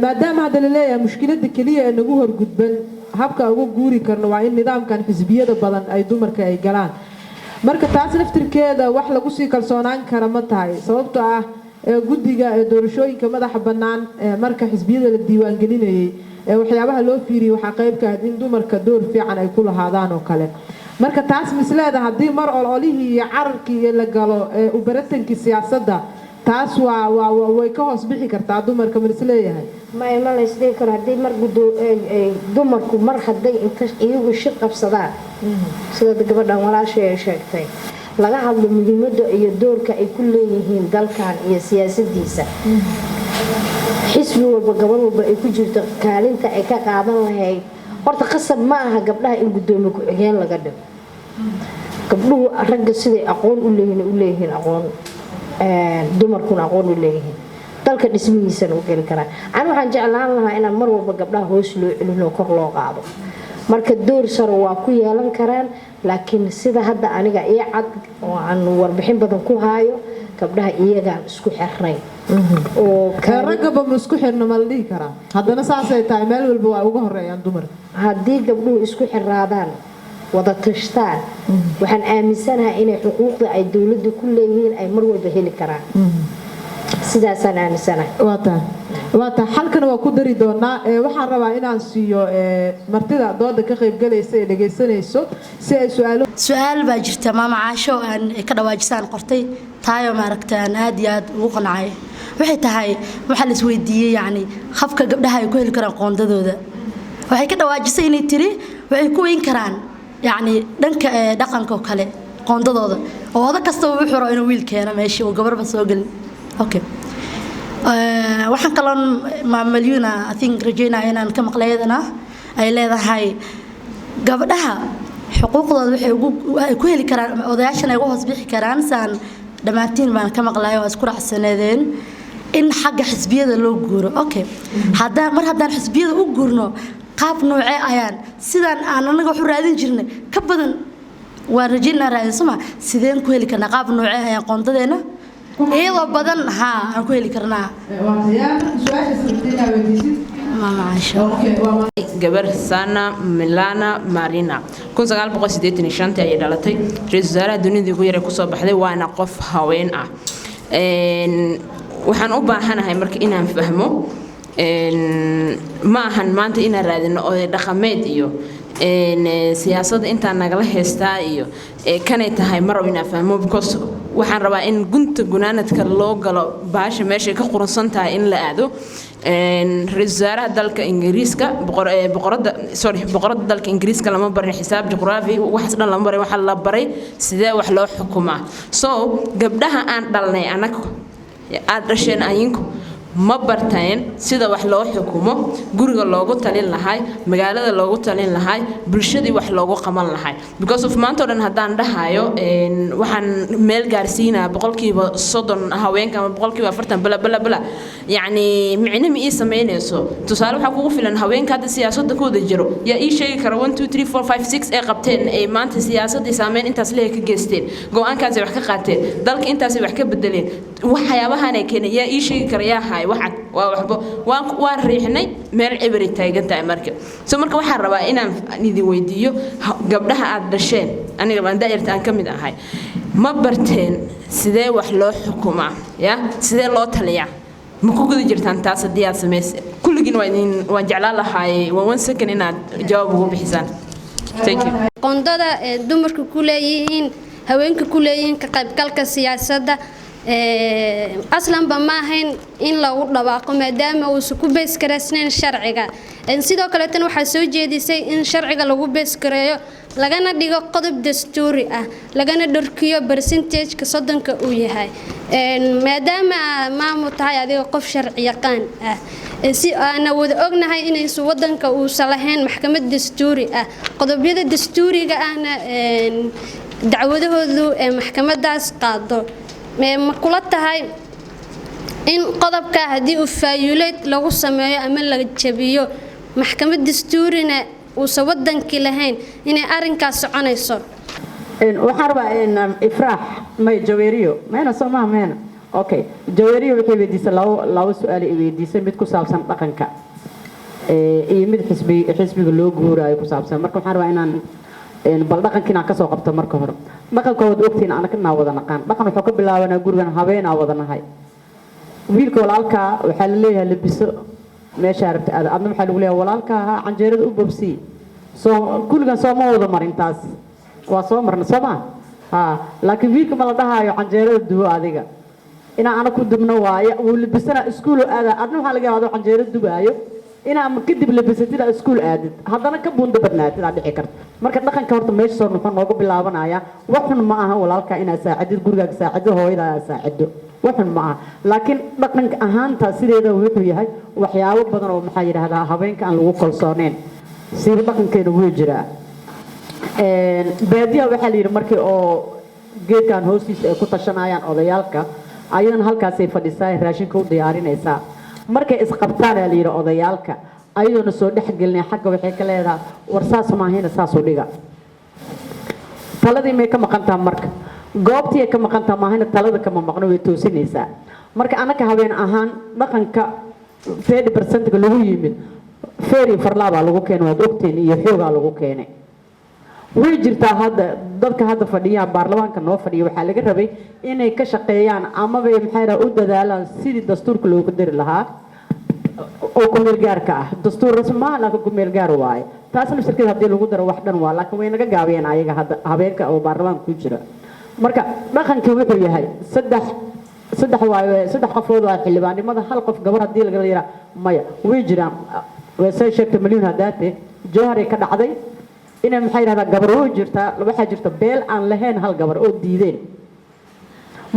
maadaama hadda la leeyahay mushkiladda kaliya ee nagu horgudban habka ugu guuri karno waa in nidaamkan xisbiyada badan ay dumarka ay galaan marka taas naftirkeeda wax lagu sii kalsoonaan kara ma tahay sababtoo ah guddiga doorashooyinka madaxa bannaan marka xisbiyada la diiwaan gelinayay waxyaabaha loo fiiriyay waxaa qayb ka ah in dumarka door fiican ay ku lahaadaan oo kale marka taas misleeda haddii mar ololihii iyo cararkii iyo la galo u baratankii siyaasadda taas way ka hoos bixi kartaa dumarka ma isleeyahay ma la isdhihi karo haddii mar dumarku mar hadday inta iyagu shir qabsadaan sida gabadhan walaashay ay sheegtay laga hadlo muhiimadda iyo doorka ay ku leeyihiin dalkan iyo siyaasadiisa xisbi walba gabadh walba ay ku jirto kaalinta ay ka qaadan lahayd horta qasab ma aha gabdhaha in gudoomiye ku-xigeen laga dhigo gabdhuhu ragga siday aqoon u leeyihiin aqoon dumarkuna aqoon u leeyihiin dalka dhismihiisana u geli karaan aan waxaan jeclaan lahaa inaan mar walba gabdhaha hoos loo celino kor loo qaado marka door sare waa ku yeelan karaan laakiin sida hadda aniga ii cad oo aan warbixin badan ku haayo gabdhaha iyagaan isku xirnay oo ragaba ma isku xirno ma la dhihi karaa haddana saasay tahay meel walba waa uga horeeyaan dumar haddii gabdhuhu isku xiraadaan wada tashtaan waxaan aaminsanahay inay xuquuqda ay dawladda ku leeyihiin ay mar walba heli karaan sidaasaan aaminsanahay waa taa halkan waa ku dari doonaa waxaan rabaa inaan siiyo martida dooda ka qayb galaysa ee dhageysanayso si ay su'aal baa jirta maama Caasho aan ka dhawaajisaan qortay taayo maaragtaan aad iyo aad ugu qancay waxay tahay waxa la isweydiiyay yani habka gabdhaha ay ku heli karaan qoondadooda waxay ka dhawaajisay inay tiri waxay ku weyn karaan يعني دنك دقنك وكله قندضة أو هذا كستو بحرة إنه ويل كأنا ماشي وجبر بس أقول أوكي وحن كلام مع مليونة I think رجينا هنا كم قليدنا أي لا هاي قبلها حقوق كل كران وضيعشان يجوز بيح كران سان دماتين ما كم قلايا وأذكر على السنتين إن حاجة حسبية لو جورو أوكي هذا مر هذا حسبية وجورنا قاب نوعي أيان سيدان أنا نقول حرادين جرنا كبدن ورجينا رأي سما سيدان كهلي كنا قاب نوعي أيان قندنا إيه وبدن ها أنا كهلي كرنا ماما عايشة gabar Sana Milana Marina 1985 ay dhalatay ra'iisul wasaaraha dunida ugu yar ee ku soo baxday waana qof haween ah waxaan u baahanahay marka inaan fahmo ma ahan maanta inaan raadino oo dhaqameed iyo siyaasadda inta nagala heestaa iyo kanay tahay marab inaan fahmo because waxaan rabaa in gunta gunaanadka loo galo baasha meesha ka quransan tahay in la aado ra'iisul wasaaraha dalka Ingiriiska boqorada dalka Ingiriiska lama barin xisaab juqraafi waxaas dhan lama barin waxa la baray sidee wax loo xukumaa so gabdhaha aan dhalnay anaga aad dhasheen ayinku ma barteen sida wax loo xukumo guriga loogu talin lahay magaalada loogu talin lahay bulshadii wax loogu qaban lahay because of maanta dhan hadaan dhahayo waxaan meel gaarsiinaa boqolkiiba 30 haweenka ama boqolkiiba 40 bala yani micno ma ii sameynayso tusaale waxa kugu filan haweenka hadda siyaasadda kooda jiro yaa ii sheegi kara 1 2 3 4 5 6 ee qabteen ee maanta siyaasadda saameyn intaas leeyahay ka geysteen go'aankaas wax ka qaateen dalka intaas wax ka bedeleen waxyaabahan ay keenay yaa ii sheegi kara yaa waxad waan riixnay meel cibri taagantahay marka soo marka waxaan rabaa inaan idin weydiiyo gabdhaha aad dhasheen aniga baan daayirta aan kamid ahay ma barteen sidee wax loo xukumaa ya sidee loo taliyaa ma ku guda jirtaan taas hadii aad sameysay kulligiin waan jeclaan lahaay 1 second inaad jawaab ugu bixisaan thank you qondada dumarku ku leeyihiin haweenka ku leeyihiin ka qaybgalka siyaasadda aslan ba ma ahayn in lagu dhawaaqo maadaama uu ku bees kareysnayn sharciga sidoo kale tan waxa soo jeedisay in sharciga lagu bees kareeyo lagana dhigo qodob dastuuri ah lagana dhorkiyo percentage-ka soddonka uu yahay maadaama maamu tahay adiga qof sharci yaqaan ah si aan wada ognahay inay wadanka uu salahayn maxkamad dastuuri ah qodobyada dastuuriga ahna dacwadahoodu maxkamadaas qaado ma kula tahay in qodobka haddii uu faayuleed lagu sameeyo ama la jabiyo maxkamad dastuurina uusan wadankii lahayn inay arrinkaas soconayso. waxaan rabaa in ifraax may jaweeriyo meena soomaa meena okay jaweeriyo waxay weydiisay labo su'aal ay weydiisay mid ku saabsan dhaqanka iyo mid xisbiga loo guuraayo ku saabsan marka waxaan rabaa inaan bal dhaqankiina ka soo qabto marka hore dhaqanka wada ogtiin anagna wada naqaan dhaqan wuxuu ka bilaabanaa gurigan habeenaa wada nahay wiilka walaalka waxaa la leeyahay labiso meesha aragta adna waxaa lagu leeyahay walaalka canjeerada u bobsi soo kulligan soo ma wada marin taas waa soo marna soo ha laakiin wiilka ma la dhahayo canjeerada dubo adiga ina ana ku dubno waaye uu labisana iskuul aada adna waxaa laga yaabaa canjeerada dubaayo ina kadib labisatida iskuul aadid haddana ka buunda badnaatid aad dhici karto marka dhaqanka horta meesha soo noqon nooga bilaabanaya waxun ma aha walaalka ina saacidid gurigaaga saacido hooyada saacido waxun ma aha laakiin dhaqanka ahaanta sideeda wuxuu yahay waxyaabo badan oo maxaa yiraahdaa habeenka aan lagu kalsooneen sida dhaqankeena wuu jiraa baadiyaha waxaa la yidhi markii oo geedkan hoostiisa ay ku tashanayaan odayaalka ayadana halkaasay fadhisaa raashinka u diyaarinaysaa markay isqabtaan la yidhi odayaalka ayadoona soo dhexgelinay xagga waxay ka leedahay war saas maahayna saas u dhiga taladii may ka maqantaa marka goobtii ay ka maqantaa maahayna talada kama maqno way toosinaysaa marka anaka habeen ahaan dhaqanka 30% lagu yimid feeri farlaabaa lagu keenay waad ogteen iyo xoogaa lagu keenay way jirtaa hadda dadka hadda fadhiya baarlamaanka noo fadhiya waxa laga rabay inay ka shaqeeyaan ama bay maxay u dadaalaan sidii dastuurka loogu dari lahaa oo ku meel gaarka ah dastuur rasmi ah laakiin ku meel gaar waaye taasna shirkada hadii lagu daro wax dhan waa laakiin way naga gaabiyeen ayaga hadda habeenka oo baarlamaanka ku jira marka dhaqanka wuxuu yahay saddex qofood waa xildhibaanimada hal qof gabar hadii laga yiraahdo maya way jiraan way soo sheegtay milyan hadaate jawhari ka dhacday ina maxay yiraahdaa gabar oo jirta waxa jirta beel aan lahayn hal gabar oo diideen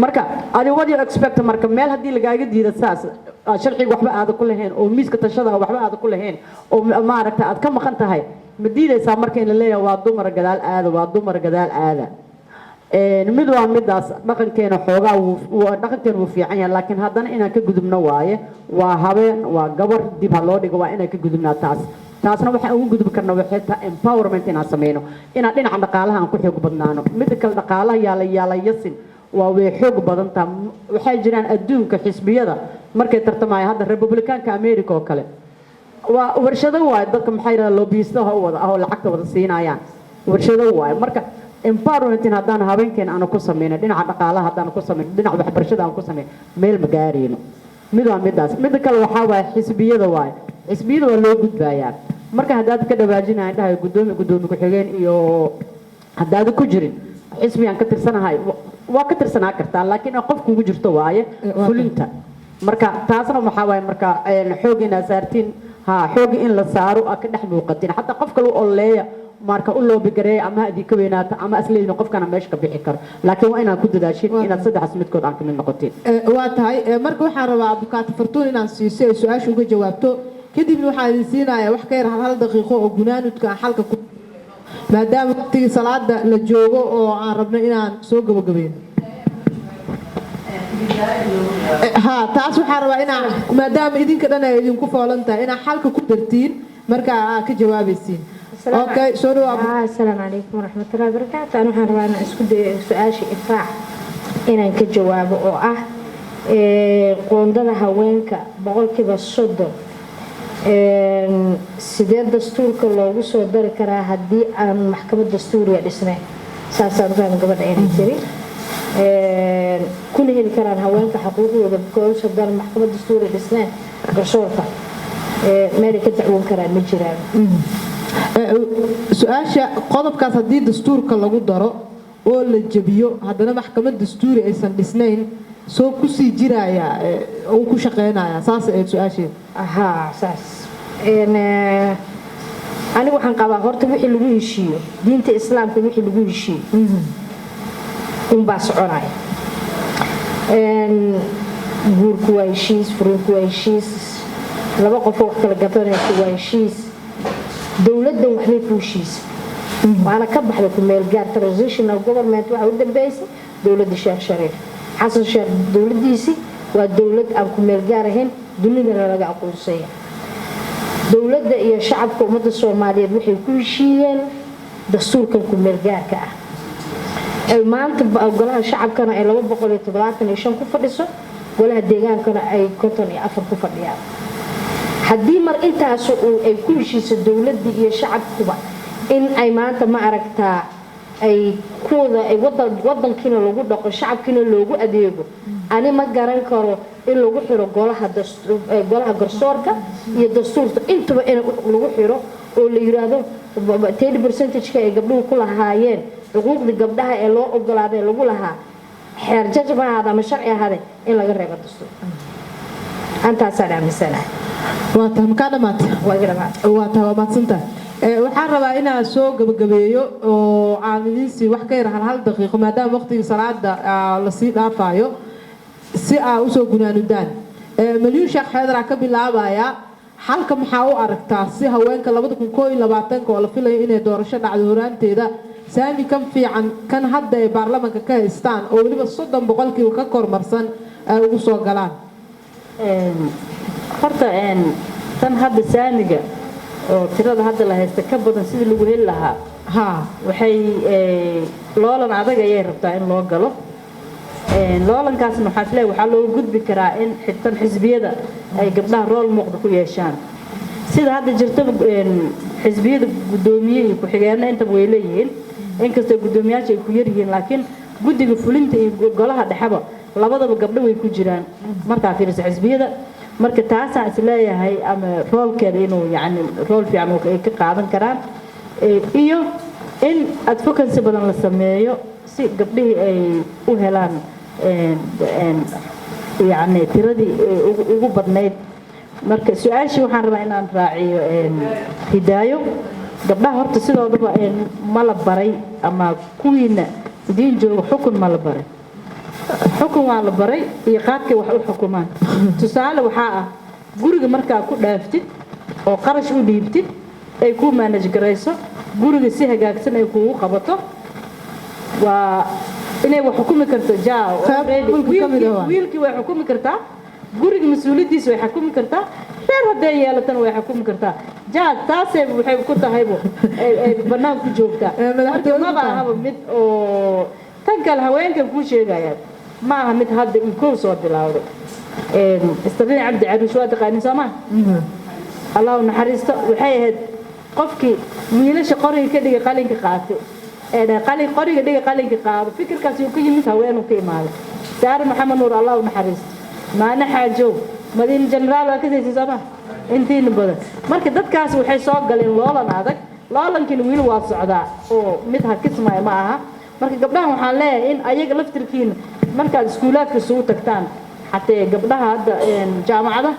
marka adi what you expect marka meel hadii lagaaga diido saas sharciga waxba aad ku lahayn oo miiska tashada waxba aad ku lahayn oo ma aragta aad ka maqan tahay ma diidaysaa marka in la leeyahay waa dumar gadaal aada mid waa midaas dhaqankeena xoogaa dhaqankeena wuu fiican yahay laakiin haddana inaan ka gudubno waaye waa habeen waa gabar dib ha loo dhigo waa inaan ka gudubnaa taasna waxaan ugu gudub karna waxay tahay empowerment inaan sameeyno inaan dhinaca dhaqaalaha aan ku xoog badnaano mid kale dhaqaalaha yaala yasin waa way xoog badan tahay waxay jiraan adduunka xisbiyada markay tartamayaan hadda Republicanka America oo kale waa warshado waay dadka maxay yiraahdaa lobbyistaha wada ah oo lacagta wada siinayaan warshado waay marka empowerment in haddaan habeenkeen aan ku sameeyno dhinaca dhaqaalaha haddaan ku sameeyno dhinaca waxbarashada aan ku sameeyno meel ma gaarino mid waa midaas mid kale waxa waay xisbiyada waay xisbiyada waa loo gudbayaa marka haddaad ka dhawaajinahay dhahay gudoomiye ku xigeen iyo haddaad ku jirin xisbiyan ka tirsanahay waa ka tirsanaa kartaa laakiin qofku ugu jirto waaye fulinta marka taasna waxa waay marka xoog in asaartiin xoog in la saaro ka dhex muuqatin hatta qofka uu oleeya marka u loo bigareey ama hadii ka weynaata ama asleeyna qofkana meesha ka bixi karo laakiin waa inaad ku dadaashin inaad saddex midkood aan ka mid noqotin waa tahay marka waxaan rabaa abukaat fartuun inaan siiso su'aasha uga jawaabto kadibna waxaan idin siinayaa wax ka yar hal daqiiqo oo gunaanudka xalka ku maadaama waqtigii salaada la joogo oo aan rabno inaan soo gabagabeeyno taas waxaan rabaa inaan maadaama idinka dhan ay idinku foolan tahay inaan xalka ku dartiin marka aad ka jawaabaysiin okay soo dhawaad assalaamu calaykum waraxmatullaahi wabarakaatu aan waxaan rabaa inaan isku dayo su'aasha ifraax inaan ka jawaabo oo ah qoondada haweenka 30% sidee dastuurka loogu soo dari karaa haddii aan maxkamad dastuuriya dhisnayn saasaan ugaan gabadha inay tiri kuna heli karaan haweenka xuquuqdooda because haddaan maxkamad dastuuriya dhisnayn garsoorka meelay ka dacwoon karaan ma jiraan su-aasha qodobkaas haddii dastuurka lagu daro oo la jabiyo haddana maxkamad dastuuri aysan dhisnayn soo kusii jiraya oo ku shaqeynaya saas ay su-aasheed saas anigu waxaan qabaa horta wixii lagu heshiiyo diinta islaamka wixii lagu heshiiyo unbaa soconaya guurku waa heshiis furiinku waa heshiis laba qofoo wax kala gadanaysa waa heshiis dowladdan waxbay ku heshiisa waana ka baxda ku meel gaar transitional government waxa u dambeysay dowladda sheekh shariif xasan sheekh dowladdiisii waa dowlad aan ku meel gaar ahayn dunidana laga aqoonsaya dowladda iyo shacabka ummadda Soomaaliyeed waxay ku heshiiyeen dastuurkan ku meel gaarka ah ay maanta golaha shacabkana ay 275 ku fadhiso golaha deegaankana ay 54 ku fadhiyaan haddii mar intaas ay ku heshiiso dowladda iyo shacabkuba in ay maanta ma aragtaa ay kuwada ay wadankiina lagu dhaqo shacabkiina loogu adeego ani ma garan karo in lagu xiro golaha garsoorka iyo dastuurka intuba in lagu xiro oo la yiraahdo 30% ay gabdhuhu ku lahaayeen xuquuqda gabdhaha ee loo ogolaaday lagu lahaa xeer jajbaha ama sharci ahade in laga reebo dastuurka antaasaan aaminsanahay waa tamkaadamaad waa tawaamadsanta waxaan rabaa inaan soo gabagabeeyo oo caamiliisi wax ka yar hal daqiiqo maadaama waqtiga salaada la sii dhaafayo si aa u soo gunaanudaan maliyun sheekh xeedar ka bilaabaya halka maxaa u aragtaa si haweenka 2021 oo la filayo inay doorasho dhacdo horaanteeda saami kan fiican kan hadda ee baarlamaanka ka haystaan oo waliba 30% ka kormarsan ay ugu soo galaan horta tan hadda saamiga oo tirada hadda la haysta ka badan sidii lagu heli lahaa waxay loolan adag ayay rabtaa in loo galo loolankaasna waxaa isleeyahay waxaa loo gudbi karaa in xitan xisbiyada ay gabdhaha rool muuqda ku yeeshaan sida hadda jirta xisbiyada gudoomiye iyo ku-xigeenna intaba way leeyihiin inkastoo gudoomiyaasha ay ku yar yihiin laakiin guddiga fulinta iyo golaha dhexeba labadaba gabdho way ku jiraan markaa fiiriso xisbiyada marka taasaan isleeyahay ama roolkeeda inuu yani rool fiican ay ka qaadan karaan iyo in advocacy badan la sameeyo si gabdhihii ay u helaan yani tiradii ugu badnayd marka su-aashii waxaan rabaa inaan raaciyo hidaayo gabdhaha horta sidoodaba ma la baray ama kuwiina idiin jooga xukun ma la baray xukun waa la baray iyo qaadkay wax u xukumaan tusaale waxaa ah guriga markaa ku dhaaftid oo qarash u dhiibtid ay ku manage garayso guriga si hagaagsan ay kuugu qabato waa inay wax xukumi karto wiilkii way xukumi kartaa guriga mas-uuliyadiisa way xukumi kartaa reer hadday yeelatana way xukumi kartaa taasay waxay ku tahaybo ay bannaan ku joogtaa marka maba ahaba mid oo tan kale haweenkan kuu sheegayaan ما هم هذا يكون صوت بالعوض استبين عبد عروش واد قاني سما الله نحرسته وحيد قفكي ميلش قري كدي قالين قاته قالين قري كدي قالين قاته فكر كاسي وكي مت هوين وكي مال سار محمد نور الله نحرسته ما نحاجو مدين جنرال وكذا سما انتي نبدا marka dadkaas waxay soo galeen loolan adag loolankiina wiil waa socdaa oo mid ha kismay ma aha marka gabdhaha waxaan leeyahay in ayaga laftirkiina markaad iskuulaadka soo tagtaan xataa gabdhaha hadda jaamacada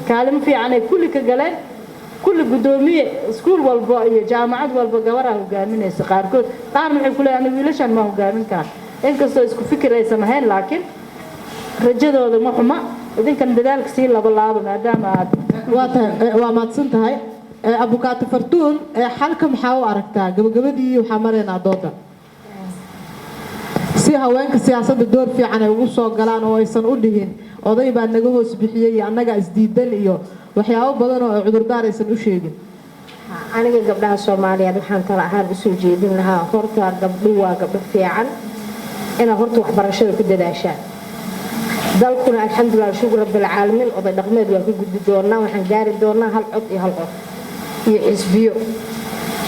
kaalin fiican ay kulli ka galeen kulli gudoomiye iskuul walba iyo jaamacad walba gabadha hogaaminaysa qaarkood waxay ku leeyahay wiilashan ma hogaamin karaan inkastoo isku fikir ay sameeyeen laakiin rajadooda ma xuma idinkan dadaalka si laba laabo maadaama aad waa maadsan tahay abukaati fartuun xalka maxaa u aragtaa gabagabadii waxaa mareynaa dooda si haweenka siyaasadda door fiican ay ugu soo galaan oo aysan u dhigin oday baa naga hoos bixiyay annaga isdiidan iyo waxyaabo badan oo cudurdaar aysan u sheegin aniga gabdhaha Soomaaliyeed waxaan tala ahaan u soo jeedin lahaa horta gabdhu waa gabdho fiican ina horta waxbarashada ku dadaashaan dalkuna alxamdulillah shukr rabbil caalamiin oday dhaqameed waa ku gudbi doonaa waxaan gaari doonaa hal cod iyo hal cod iyo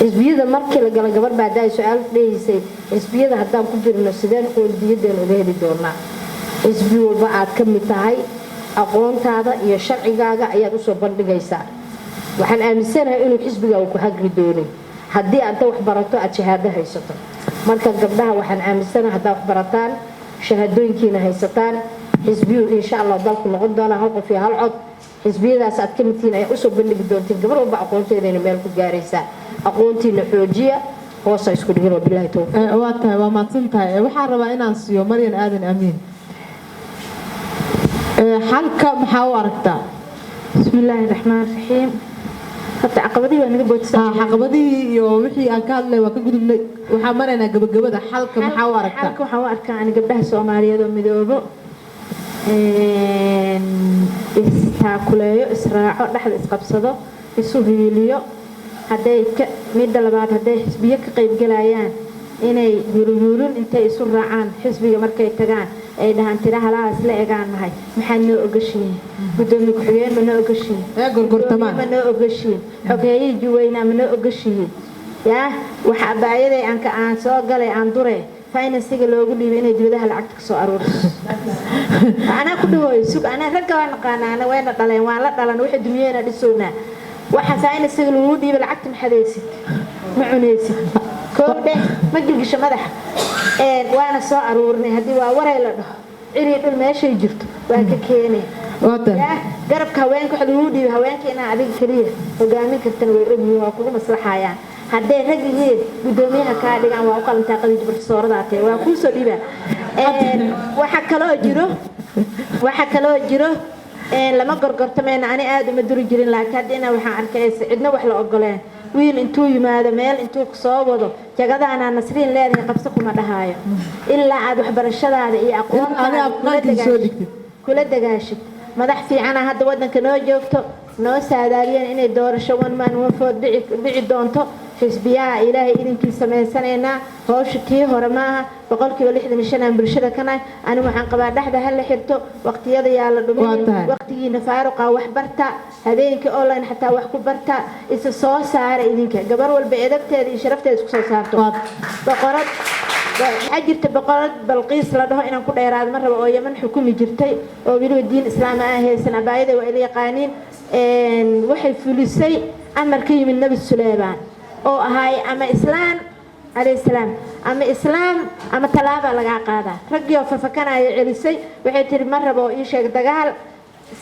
xisbiyada markii la gala gabar baa daay su'aal dheeysay xisbiyada haddaan ku jirno sideen qoondiyadeen uga heli doonaa xisbi walba aad ka mid tahay aqoontaada iyo sharcigaaga ayaad u soo bandhigaysaa waxaan aaminsanahay inuu xisbigaagu ku hagri doonin haddii aad wax barato aad shahaado haysato marka gabdhaha waxaan aaminsanahay haddaad wax barataan shahaadooyinkiina haysataan xisbiyu insha Allah dalku noqon doona hal qof iyo hal cod xisbiyadaas aad ka mid tihiin ay u soo bandhigi doontiin gabar walba aqoonteeda meel ku gaaraysaa aqoontiina xoojiya hoosa isku dhigiro billahi tawfiiq waa tahay waa maadsan tahay waxaan rabaa inaan siiyo Maryan Aadan Amiin halka maxaa u aragtaa bismillaahi raxmaani raxiim hada caqabadii waa naga boodsan caqabadii iyo wixii aan ka hadlay waa ka gudubnay waxaan maraynaa gabagabada halka maxaa u aragtaa halka waxaan u arkaa in gabdhaha Soomaaliyeed oo midoobo istaakuleeyo israaco dhexda isqabsado isu hiiliyo hadday midda labaad hadday xisbiyo ka qaybgalayaan inay yururuulun intay isu raacaan xisbiga markay tagaan ay dhahaan tira halaha isla egaan nahay maxaad noo ogashiin gudoomiye ku-xigeen ma noo ogashiin ma noo ogashiin xogeeyihii juweyna ma noo ogashiin yaa waxa abaayaday aan soo galay aan dure finansiga loogu dhiibay inay dibadaha lacagta ka soo aruuriso anaa ku dhawooyo sug anaa ragga waa naqaanaa wayna dhaleen waan la dhalan wixii dumiyeyna dhisownaa waxa finansiga loogu dhiibay lacagta maxadaysid ma cunaysid koobdhe ma gilgisho madaxa waana soo aruurinay haddii waa waray la dhaho cirii dhul meeshay jirto waa ka keenay garabka haweenka waxa lagu dhiibay haweenka inaa adiga keliya hogaamin kartana way ogyihiin waa kugu maslaxayaan hadday rag yihiin gudoomiyaha kaa dhigaan waa u qalantaa qadiij profesooradaatee waa kuu soo dhiibaa waxa kaloo jiro lama gorgortamayna ani aad uma duri jirin laakiin haddina waxaan arkaysa cidna wax la ogoleen wiil intuu yimaado meel intuu soo wado jagadaanaa nasriin leedahay qabso kuma dhahaayo ilaa aad waxbarashadaada iyo aqoontaada kula dagaashid madax fiicana hadda wadanka noo joogto noo saadaariyeen inay doorasho one man one vote dhici doonto xisbiyaha ilaahay idinkii samaysanayna hawsha tii hore maaha 65% aan bulshada kana ani waxaan qabaa dhaxda hal la xirto waqtiyada yaa la dhumin waqtigiina faaruqa wax barta habeenkii online xataa wax ku barta isa soo saara idinka gabar walba edabteeda iyo sharafteeda isku soo saarto boqorad ajirta boqorad balqiis la dhaho inaan ku dheeraad ma rabo oo Yemen xukumi jirtay oo wili diin islaam ah haysan abaayada waa ila yaqaaniin waxay fulisay amar ka yimid nabi Suleymaan oo ahay ama islaam alayhi salaam ama talaaba laga qaada raggiyo farfakanaya celisay waxay tiri ma rabo ii sheeg dagaal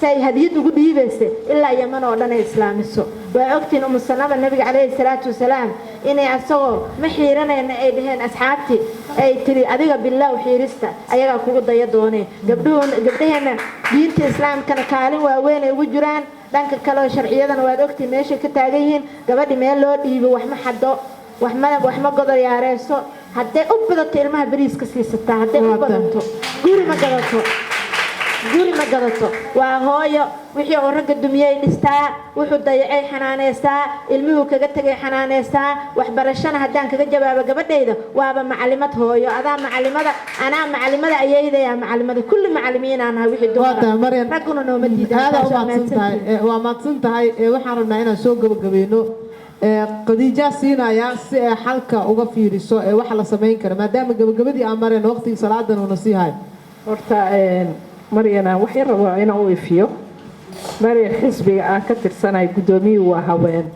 say hadiyad ugu dhiibaysay ilaa Yemen oo dhan ay islaamiso waa ogtiin sanaba nabiga alayhi salaatu wasalaam inay asagoo ma xiiranayna ay dhaheen asxaabti ay tiri adiga bilaa xiirista ayaga kugu daya doonay gabdhaheena diinta islaamkana kaalin waaweyn ay ugu jiraan dhanka kale sharciyadana waad ogtiin meesha ka taagan yihiin gabadhi meel loo dhiibo wax ma xado wax ma godol yaareyso hadday u badato ilmaha bariiska siisataa hadday u badato guri ma gadato waa hooyo wixii oo ragga dumiyay dhistaa wuxuu dayacay xanaaneysaa ilmuhu kaga tagay xanaaneysaa waxbarashana haddaan kaga jawaabo gabadhayda waaba macalimad hooyo adaa macalimada anaa macalimada ayeydaya macalimada kulli macalimiin aan ahay wixii dumar ragguna nooma diidan waa maadsan tahay waxaan rabnaa inaan soo gabagabeeno qadiija siinaya si ay xalka uga fiiriso waxa la sameyn karo maadaama gabagabadii aan mareen waqtigii salaadan uu nasiihay horta Mariana waxay rabaa inaan u ifiyo Marian xisbiga aan ka tirsanay gudoomiyuhu waa haween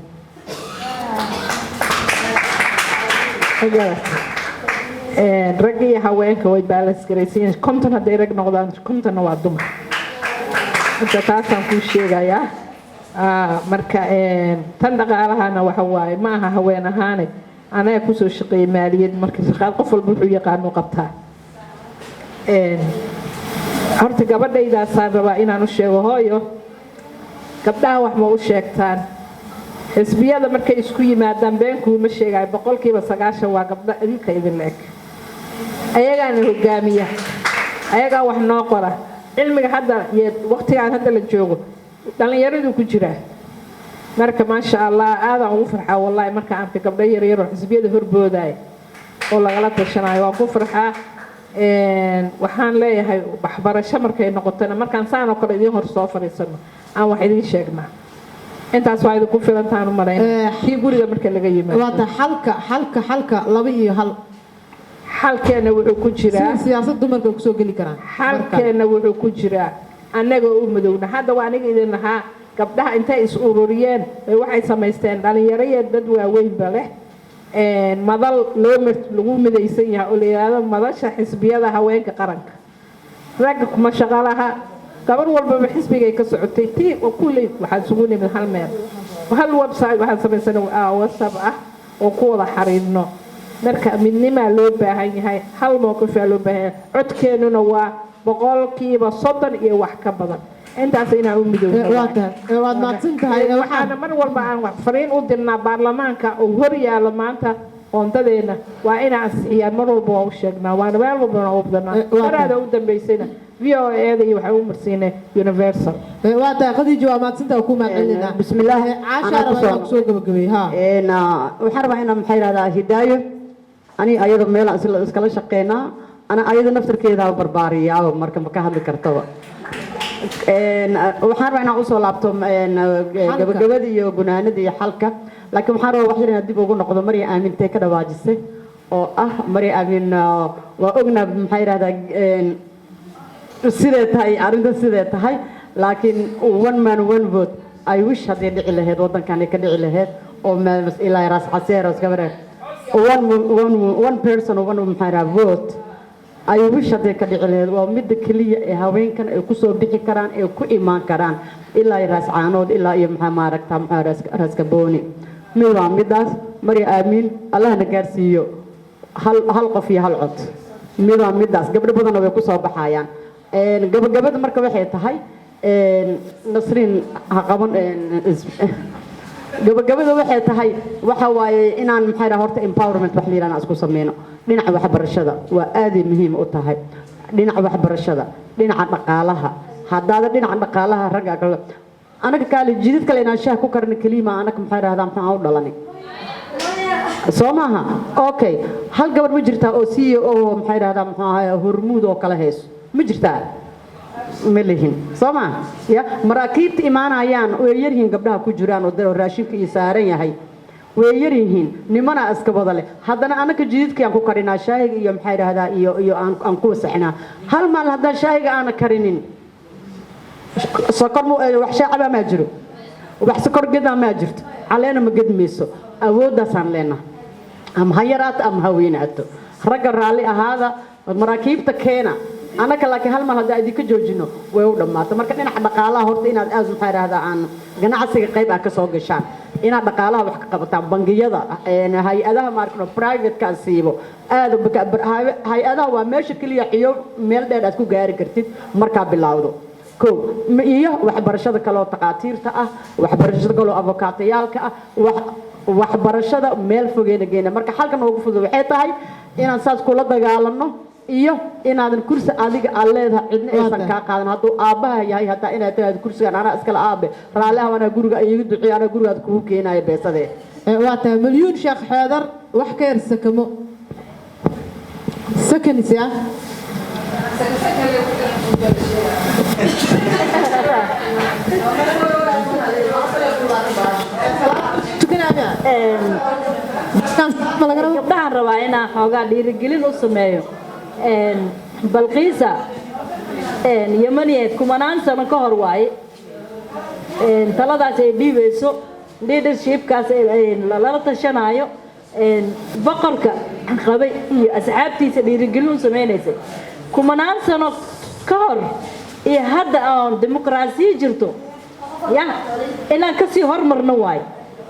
rag iyo haweenka way balance garaysiin konton hadday rag noqdaan kontonna waa dumar inta taasaan kuu sheegayaa marka tan dhaqaalahana waxa waaye ma aha haween ahaane anaga kusoo shaqeeyay maaliyad marka shaqaad qof walba wuxuu yaqaan u qabtaa horta gabadhaydaasaan rabaa inaan u sheego hooyo gabdhaha wax ma u sheegtaan xisbiyada markay isku yimaadaan beenkuuma sheegaay 90% waa gabdha idinka idin leeg ayagaana hogaamiya ayagaa wax noo qora cilmiga hadda iyo waqtigaan hadda la joogo dhalinyaradu ku jira marka maasha Allah aadaan ugu farxaa wallahi marka aan gabdho yaryar oo xisbiyada horbooday oo lagala tashanayo waan ku farxaa waxaan leeyahay waxbarasho markay noqotana markaan saan oo kale idin hor soo fariisano aan wax idin sheegnaa intaas waa idinku filantaan u maleynaa kii guriga marka laga yimaado waata xalka laba iyo hal xalkeena wuxuu ku jiraa siyaasad dumarka ku soo gali karaan xalkeena wuxuu ku jiraa annaga u madowna hadda waa aniga idin lahaa gabdhaha intay is ururiyeen waxay samaysteen dhalinyaro iyo dad waaweynba leh madal lagu midaysan yahay oo la yiraahdo madasha xisbiyada haweenka qaranka ragga kuma shaqalaha gabar walba xisbigay ka socotay tii kulli waxa isugu nimid hal meel hal website waxa samaysanaa WhatsApp ah oo ku wada xariirno marka midnima loo baahan yahay hal mowqif loo baahan codkeenuna waa 30% iyo wax ka badan intaas inaa u midowday waad maadsan tahay waxaana mar walba aan wax fariin u dirnaa baarlamaanka oo hor yaalo maanta qoontadeena waa inaan ansixiyaan mar walba oo sheegnaa waan meel walba oo badana marada u dambeysayna VOA-da iyo waxay u marsiinay Universal. waa tahay khadiija waa maadsantaa ku mahadcelinaa بسم الله caasha rabaa inaan kusoo gabagabay ha waxaan rabaa inaan maxay rahdaa hidaayo ani ayada meel iskala shaqeynaa ana ayada naftarkeeda barbaariyaa marka ma ka hadli kartaba waxaan rabaa inaan usoo laabto gabagabada iyo gunaanada iyo xalka laakiin waxaan rabaa wax yar inaan dib ugu noqdo Maria Aamintee ka dhawaajisay oo ah Maria Aamin waa ognaa maxay rahdaa sidee tahay arrinta sidee tahay laakiin one man one vote I wish hadii dhici lahayd wadankan ka dhici lahayd oo meel ilaa raas caseeros gabar one person one maxay rahdaa vote I wish hadii ka dhici lahayd waa mid kaliya ee haweenkan ay ku soo bixi karaan ee ku imaan karaan ilaa raas caanood ilaa iyo maxaa maaragtaa raas kabooni mid waa midaas Maria Aamin Allah na gaarsiiyo hal qof iyo hal cod mid waa midaas gabdho badan way ku soo baxayaan gabagabada marka waxay tahay nasrin ha qaban gabagabada waxay tahay waxa waaye inaan maxay rahaa horta empowerment wax liirana isku sameeyno dhinaca waxbarashada waa aad muhiim u tahay dhinaca waxbarashada dhinaca dhaqaalaha hadda dhinaca dhaqaalaha ragga kale anaga kale jidid kale inaan shaah ku karno kaliya anaga maxay rahaa maxaa u dhalanay Somaha okay hal gabadh ma jirtaa oo CEO maxay rahaa maxaa hormuud oo kala heeso ma jirtaa ملهين سما يا مراكيب إيمانيان ويرهين قبلها كجوران ودرو راشين في إسارين يا هاي ويرهين نمنا أسكبضله هذا أنا كجديد كي أنكو كارينا شاي يوم حير هذا يو أنكو سحنا هل ما هذا شاي أنا كارينين سكر وحشة على ما جرو وبحسكر جدا ما جرت علينا مجد ميسو أودا سان لنا أم هيرات أم هوينات رجع رالي هذا مراكيب تكينا أنا كلاك هل ما هذا أديك جوجينو ويودا ما تمرك إن حد قالها هرت إن أزم حير هذا عن جناح سيقيب أكسوق الشان إن حد قالها وحق بتاع بنجية إن هاي أذا ماركنا برايفت كاسيبو هذا بك هاي أذا هو ماشي كل يحيو ميل ده أتكو جاري كرتيد مركب باللاودو كو إيه وحبرشة كلو تقاتير تأه وحبرشة كلو أفوكاتيال كأه وحبرشة ميل فوقين جينا مركب حالك نوقف ذو حيط هاي إن أساس كله دجالنا iyo inaadan kursi adiga aleedahay cidna aysan ka qaadan haduu aabaha yahay hata inaad tahay kursigan ana iskala aabe raalaha wana guriga iiga duciyo ana guriga ku keenayo beesade waa taa milyan sheekh xeedar wax ka yar sakamo sakanisa gabdhahan rabaa inaan xoogaa dhiirigelin u sameeyo balqiisa yamaniyeed kumanaan sano ka hor waaye taladaas ay dhiibayso leadershipkaas lala tashanaayo boqorka qabay iyo asxaabtiisa dhiirigelin u sameynaysay kumanaan sano ka hor iyo hadda aan dimuqraasiya jirto ya inaan kasii hormarno waaye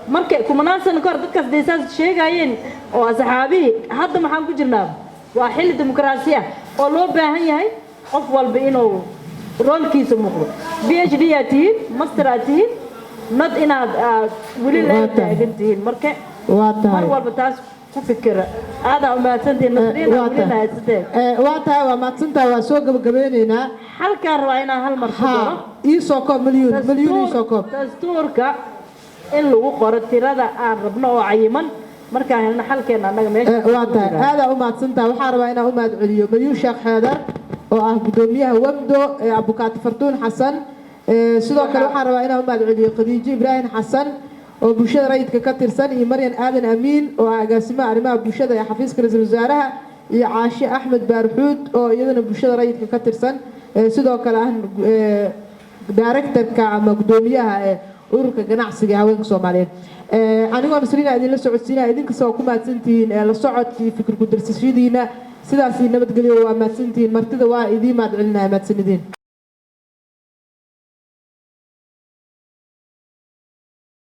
marka kumanaan sano ka hor dadkaas deesaas sheegayeen oo asxaabihii hadda maxaan ku jirnaa waa xilli dimuqraasiya oo loo baahan yahay qof walba inuu roolkiisa muuqdo PhD aad tihiin master aad tihiin not inaad weli la taagan tihiin marka mar walba taas ku fikira aada umahadsantihiin nasriina weli la haysatee waa tahay waa mahadsantahay waa soo gabagabeynaynaa halkaan rabaa inaan hal mar ku daro ii soo koob milyan ii soo koob dastuurka in lagu qoro tirada aan rabno oo cayiman markaan helna xalkeena anaga meesha waa tahay aada u mahadsantahay waxaan rabaa inaan u mahad celiyo milyan sheekh xeedar oo ah gudoomiyaha wamdo abukaati fartuun xasan sidoo kale waxaan rabaa inaan u mahad celiyo khadiijo ibraahim xasan oo bulshada rayidka ka tirsan iyo maryan aadan amiin oo ah agaasimaha arrimaha bulshada ee xafiiska ra-iisul wasaaraha iyo caashi axmed baarxuud oo iyadana bulshada rayidka ka tirsan sidoo kale ah directorka ama gudoomiyaha ururka ganacsiga haweenka Soomaaliyeed anigoo nasriina idin la socodsiinaa idinkasoo ku mahadsantihiin la socodkii fikir ku darsashadiina sidaas nabadgelyo waa mahadsantihiin martida waa idin mahad celinaa mahadsanidin